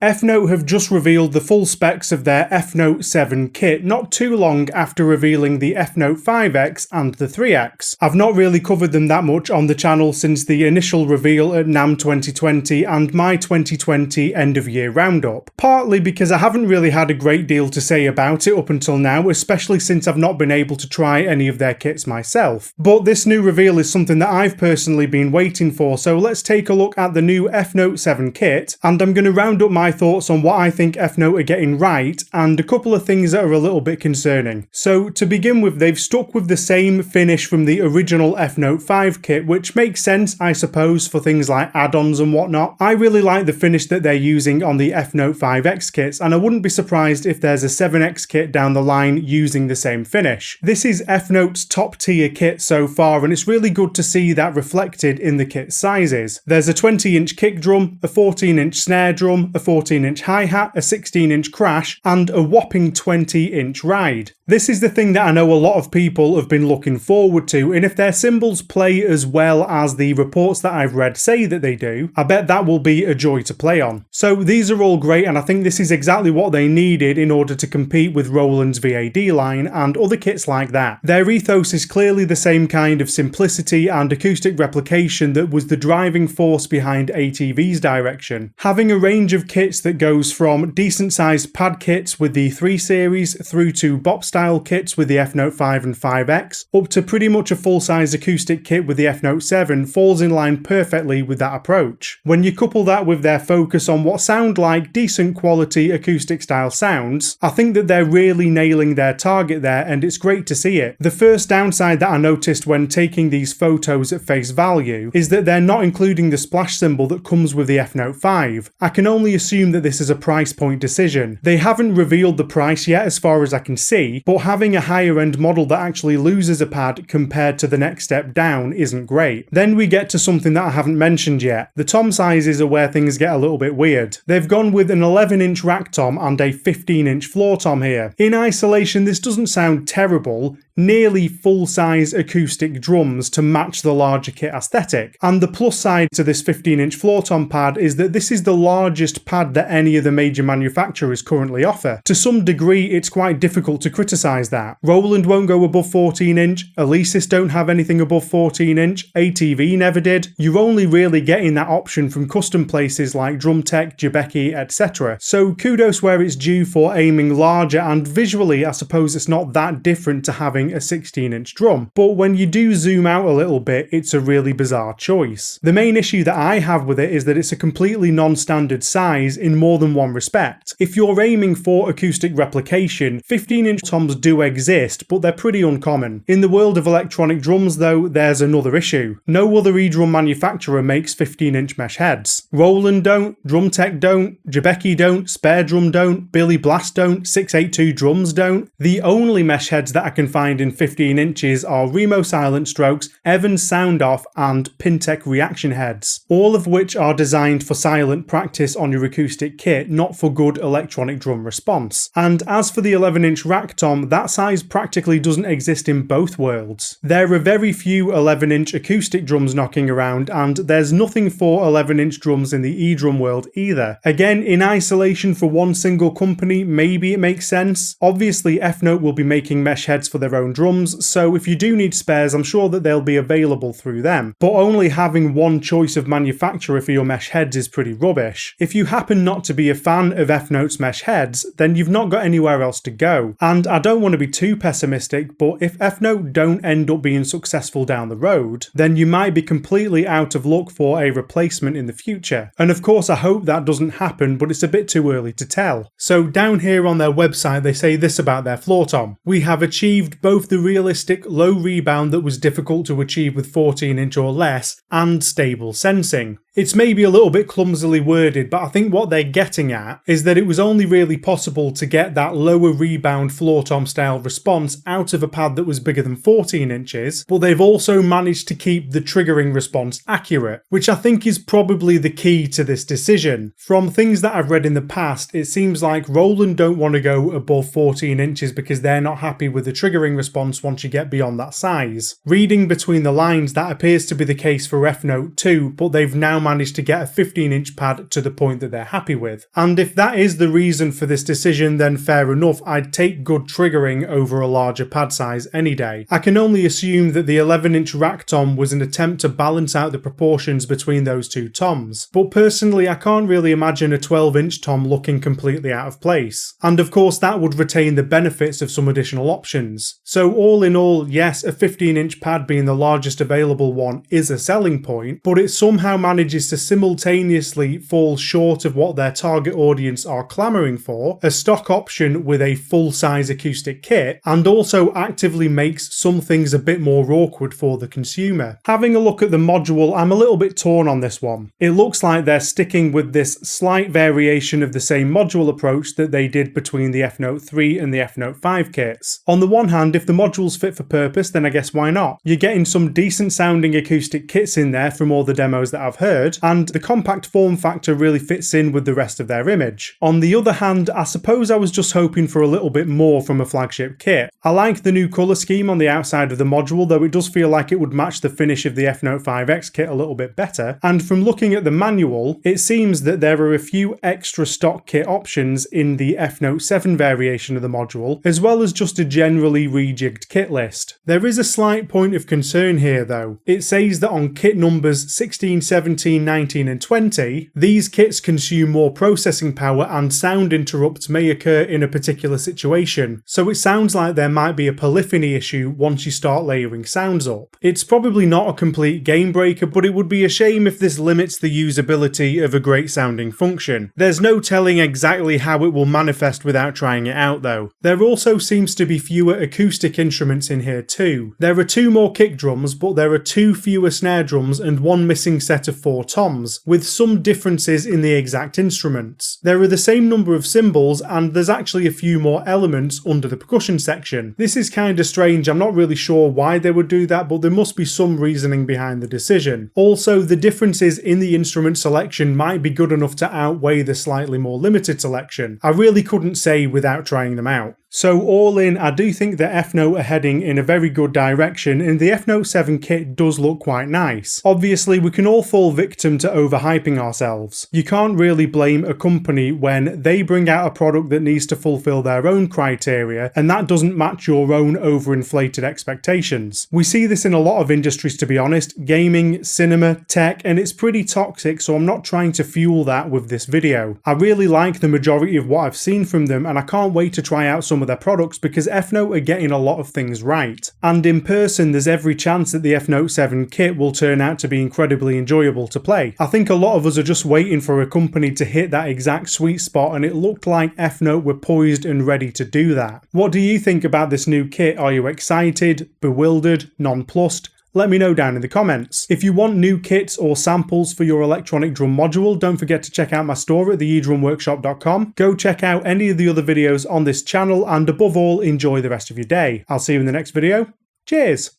EFNOTE have just revealed the full specs of their EFNOTE 7 kit not too long after revealing the EFNOTE 5X and the 3X. I've not really covered them that much on the channel since the initial reveal at NAMM 2020 and my 2020 end of year roundup, partly because I haven't really had a great deal to say about it up until now, especially since I've not been able to try any of their kits myself. But this new reveal is something that I've personally been waiting for, so let's take a look at the new EFNOTE 7 kit, and I'm going to round up my thoughts on what I think EFNOTE are getting right and a couple of things that are a little bit concerning. So to begin with, they've stuck with the same finish from the original EFNOTE 5 kit, which makes sense I suppose for things like add-ons and whatnot. I really like the finish that they're using on the EFNOTE 5X kits, and I wouldn't be surprised if there's a 7X kit down the line using the same finish. This is EFNOTE's top tier kit so far, and it's really good to see that reflected in the kit sizes. There's a 20-inch kick drum, a 14-inch snare drum, a 14-inch hi-hat, a 16-inch crash, and a whopping 20-inch ride. This is the thing that I know a lot of people have been looking forward to, and if their cymbals play as well as the reports that I've read say that they do, I bet that will be a joy to play on. So these are all great, and I think this is exactly what they needed in order to compete with Roland's VAD line and other kits like that. Their ethos is clearly the same kind of simplicity and acoustic replication that was the driving force behind ATV's direction. Having a range of kits that goes from decent sized pad kits with the 3 Series through to bop style kits with the EFNOTE 5 and 5X, up to pretty much a full-size acoustic kit with the EFNOTE 7 falls in line perfectly with that approach. When you couple that with their focus on what sound like decent quality acoustic style sounds, I think that they're really nailing their target there, and it's great to see it. The first downside that I noticed when taking these photos at face value is that they're not including the splash cymbal that comes with the EFNOTE 5. I can only assume that this is a price point decision. They haven't revealed the price yet as far as I can see, but having a higher end model that actually loses a pad compared to the next step down isn't great. Then we get to something that I haven't mentioned yet. The tom sizes are where things get a little bit weird. They've gone with an 11-inch rack tom and a 15-inch floor tom here. In isolation, this doesn't sound terrible, nearly full-size acoustic drums to match the larger kit aesthetic. And the plus side to this 15-inch floor tom pad is that this is the largest pad that any of the major manufacturers currently offer. To some degree, it's quite difficult to criticise that. Roland won't go above 14-inch, Alesis don't have anything above 14-inch, ATV never did. You're only really getting that option from custom places like Drumtech, Gibraltar, etc. So kudos where it's due for aiming larger, and visually I suppose it's not that different to having a 16-inch drum, but when you do zoom out a little bit, it's a really bizarre choice. The main issue that I have with it is that it's a completely non-standard size in more than one respect. If you're aiming for acoustic replication, 15-inch toms do exist, but they're pretty uncommon. In the world of electronic drums though, there's another issue. No other e-drum manufacturer makes 15-inch mesh heads. Roland don't, Drumtech don't, Gibraltar don't, Spare Drum don't, Billy Blast don't, 682 Drums don't. The only mesh heads that I can find in 15 inches are Remo Silent Strokes, Evans Sound Off and Pintec Reaction Heads, all of which are designed for silent practice on your acoustic kit, not for good electronic drum response. And as for the 11-inch rack tom, that size practically doesn't exist in both worlds. There are very few 11-inch acoustic drums knocking around, and there's nothing for 11-inch drums in the e-drum world either. Again, in isolation for one single company, maybe it makes sense. Obviously, EFNOTE will be making mesh heads for their own drums, so if you do need spares, I'm sure that they'll be available through them. But only having one choice of manufacturer for your mesh heads is pretty rubbish. If you happen not to be a fan of EFNOTE's mesh heads, then you've not got anywhere else to go. And I don't want to be too pessimistic, but if EFNOTE don't end up being successful down the road, then you might be completely out of luck for a replacement in the future. And of course I hope that doesn't happen, but it's a bit too early to tell. So down here on their website they say this about their floor tom: we have achieved both the realistic low rebound that was difficult to achieve with 14-inch or less and stable sensing. It's maybe a little bit clumsily worded, but I think what they're getting at is that it was only really possible to get that lower rebound floor tom style response out of a pad that was bigger than 14 inches, but they've also managed to keep the triggering response accurate, which I think is probably the key to this decision. From things that I've read in the past, it seems like Roland don't want to go above 14 inches because they're not happy with the triggering response once you get beyond that size. Reading between the lines, that appears to be the case for EFNOTE too, but they've now managed to get a 15-inch pad to the point that they're happy with. And if that is the reason for this decision, then fair enough, I'd take good triggering over a larger pad size any day. I can only assume that the 11-inch rack tom was an attempt to balance out the proportions between those two toms, but personally I can't really imagine a 12-inch tom looking completely out of place. And of course that would retain the benefits of some additional options. So all in all, yes, a 15-inch pad being the largest available one is a selling point, but it somehow manages to simultaneously fall short of what their target audience are clamouring for, a stock option with a full-size acoustic kit, and also actively makes some things a bit more awkward for the consumer. Having a look at the module, I'm a little bit torn on this one. It looks like they're sticking with this slight variation of the same module approach that they did between the EFNOTE 3 and the EFNOTE 5 kits. On the one hand, if the module's fit for purpose, then I guess why not? You're getting some decent sounding acoustic kits in there from all the demos that I've heard, and the compact form factor really fits in with the rest of their image. On the other hand, I suppose I was just hoping for a little bit more from a flagship kit. I like the new colour scheme on the outside of the module, though it does feel like it would match the finish of the EFNOTE 5X kit a little bit better, and from looking at the manual, it seems that there are a few extra stock kit options in the EFNOTE 7 variation of the module, as well as just a generally rejigged kit list. There is a slight point of concern here though. It says that on kit numbers 16, 17, 19 and 20, these kits consume more processing power and sound interrupts may occur in a particular situation, so it sounds like there might be a polyphony issue once you start layering sounds up. It's probably not a complete game breaker, but it would be a shame if this limits the usability of a great sounding function. There's no telling exactly how it will manifest without trying it out though. There also seems to be fewer acoustic instruments in here too. There are 2 more kick drums, but there are 2 fewer snare drums and 1 missing set of 4 toms, with some differences in the exact instruments. There are the same number of cymbals, and there's actually a few more elements under the percussion section. This is kinda strange, I'm not really sure why they would do that, but there must be some reasoning behind the decision. Also, the differences in the instrument selection might be good enough to outweigh the slightly more limited selection. I really couldn't say without trying them out. So all in, I do think that EFNOTE are heading in a very good direction, and the EFNOTE 7 kit does look quite nice. Obviously, we can all fall victim to overhyping ourselves. You can't really blame a company when they bring out a product that needs to fulfill their own criteria, and that doesn't match your own overinflated expectations. We see this in a lot of industries, to be honest, gaming, cinema, tech, and it's pretty toxic, so I'm not trying to fuel that with this video. I really like the majority of what I've seen from them, and I can't wait to try out some of their products because EFNOTE are getting a lot of things right. And in person, there's every chance that the EFNOTE 7 kit will turn out to be incredibly enjoyable to play. I think a lot of us are just waiting for a company to hit that exact sweet spot, and it looked like EFNOTE were poised and ready to do that. What do you think about this new kit? Are you excited, bewildered, nonplussed? Let me know down in the comments. If you want new kits or samples for your electronic drum module, don't forget to check out my store at thedrumworkshop.com. Go check out any of the other videos on this channel, and above all, enjoy the rest of your day. I'll see you in the next video. Cheers!